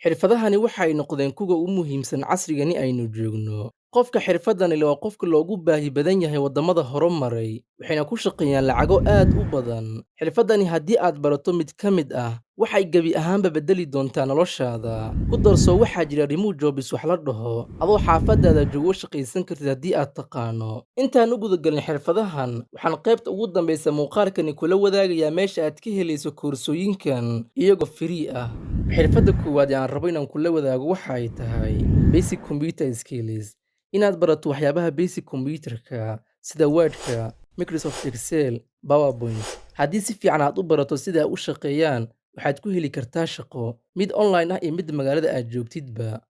Xirfadahani waxay noqdeen kuwa ugu muhiimsan casrigani aynu joogno. Qofka xirfadani leh waa qofka loogu baahi badan yahay waddamada horumaray, waxayna ku shaqeeyaan lacago aad u badan. Xirfadani haddii aad barato mid ka mid ah, waxay gebi ahaanba beddeli doontaa noloshaada. Ku darso waxaa jira remote jobs wax la dhaho, adoo xaafadaada jooga u shaqaysan kartid haddii aad taqaano. Intaan u gudagalin xirfadahan, waxaan qaybta ugu dambaysa muuqaalkani kula wadaagayaa meesha aad ka helayso koorsooyinkan iyagoo free ah. Xirfadda koowaad ee aan rabo inaan kula wadaago waxa ay tahay basic computer skills. Inaad barato waxyaabaha basic computerka sida Wordka, Microsoft Excel, PowerPoint. Haddii si fiican aad u barato sida ay u shaqeeyaan, waxaad ku heli kartaa shaqo, mid online ah iyo mid magaalada aad joogtidba.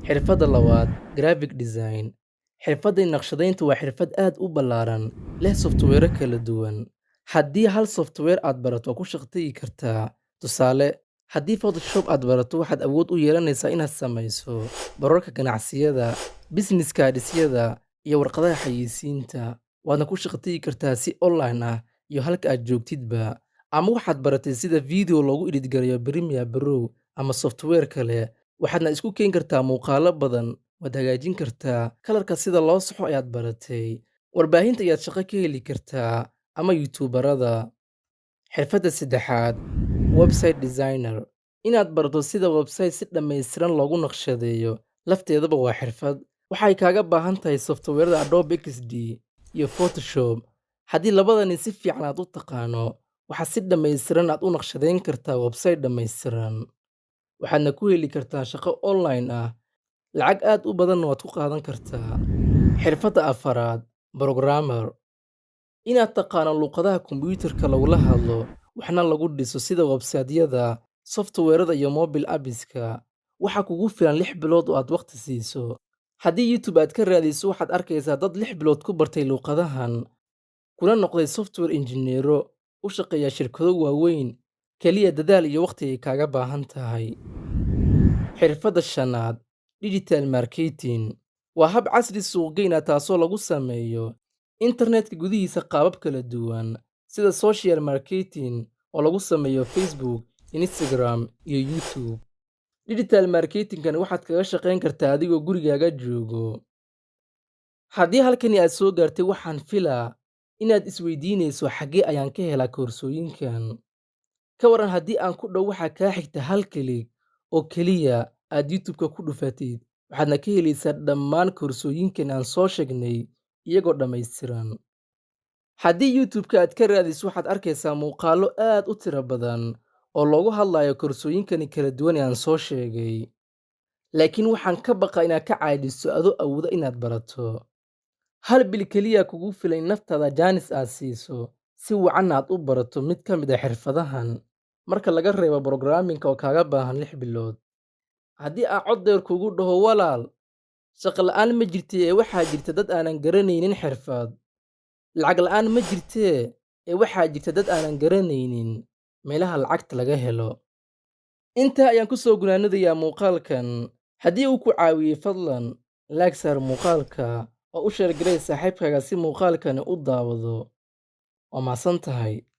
Xirfadda labaad, graphic design. Xirfadda naqshadaynta waa xirfad aad u ballaaran, leh software kala duwan. Haddii hal software aad barato, waa ku shaqo tagi kartaa. Tusaale, haddii Photoshop aad barato, waxaad awood u yeelanaysaa inaad samayso boroorka ganacsiyada, business cardsyada, iyo warqadaha xayeysiinta. Waadna ku shaqo tagi kartaa si online ah iyo halka aad joogtidba. Ama waxaad baratay sida video loogu edit gareeyo Premiere Pro ama software kale, waxaadna isku keeni kartaa muuqaallo badan, waad hagaajin kartaa. Kalarka sida loo saxo ayaad baratay. Warbaahinta ayaad shaqo ka heli kartaa ama YouTuberada. Xirfadda saddexaad, website designer. Inaad barato sida website si dhammaystiran loogu naqshadeeyo lafteedaba waa xirfad. Waxay kaaga baahan tahay softwareda Adobe XD iyo Photoshop. Haddii labadani si fiican aad u taqaano, waxaad si dhammaystiran aad u naqshadayn kartaa website dhammaystiran. Waxaadna ku heli kartaa shaqo online ah, lacag aad u badanna waad ku qaadan kartaa. Xirfadda afaraad, programmer. Inaad taqaano luqadaha kombuyuutarka lagula hadlo, waxna lagu dhiso sida website-yada, softwareda iyo mobile appska. Waxa kugu filan 6 bilood oo aad waqti siiso. Haddii YouTube aad ka raadiso, waxaad arkaysaa dad 6 bilood ku bartay luqadahan, kuna noqday software engineero, u shaqeeya shirkado waaweyn, kaliya dadaal iyo waqti ay kaaga baahan tahay. Xirfadda shanaad, digital marketing. Waa hab casri suuqgeyn ah taasoo lagu sameeyo internetka gudihiisa qaabab kala duwan, sida social marketing oo lagu sameeyo Facebook, Instagram, iyo YouTube. Digital marketing-kan waxaad kaga shaqayn kartaa adigoo gurigaaga joogo. Haddii halkani aad soo gaartay, waxaan filaa inaad isweydiinayso xaggee ayaan ka helaa koorsooyinkan. Ka waran haddii aan ku dhow waxaa kaa xigta hal kilig oo keliya aad YouTube-ka ku dhufatid, waxaadna ka helaysaa dhammaan koorsooyinkan aan soo sheegnay iyagoo dhammaystiran. Haddii YouTube-ka aad ka raadiso, waxaad arkaysaa muuqaallo aad u tiro badan oo loogu hadlayo koorsooyinkani kala duwan ee aan soo sheegay. Laakiin waxaan ka baqaa inaad ka caajiso adoo awooda inaad barato. Hal bil keliya kugu filan in naftaada jaanis aad siiso, si wacan aad u barato mid ka mid ah xirfadahan, marka laga reebo programming-ka oo kaaga baahan 6 bilood. Haddii aan cod dheer kugu dhaho walaal, shaqo la'aan ma jirtee ee waxaa jirta dad aanan garanaynin xirfad. Lacag la'aan ma jirtee ee waxaa jirta dad aanan garanaynin meelaha lacagta laga helo. Intaa ayaan ku soo gunaanadayaa muuqaalkan. Haddii uu ku caawiyey, fadlan like saar muuqaalka oo u sheer garee saaxiibkaaga si muuqaalkani u daawado. Waa mahadsantahay.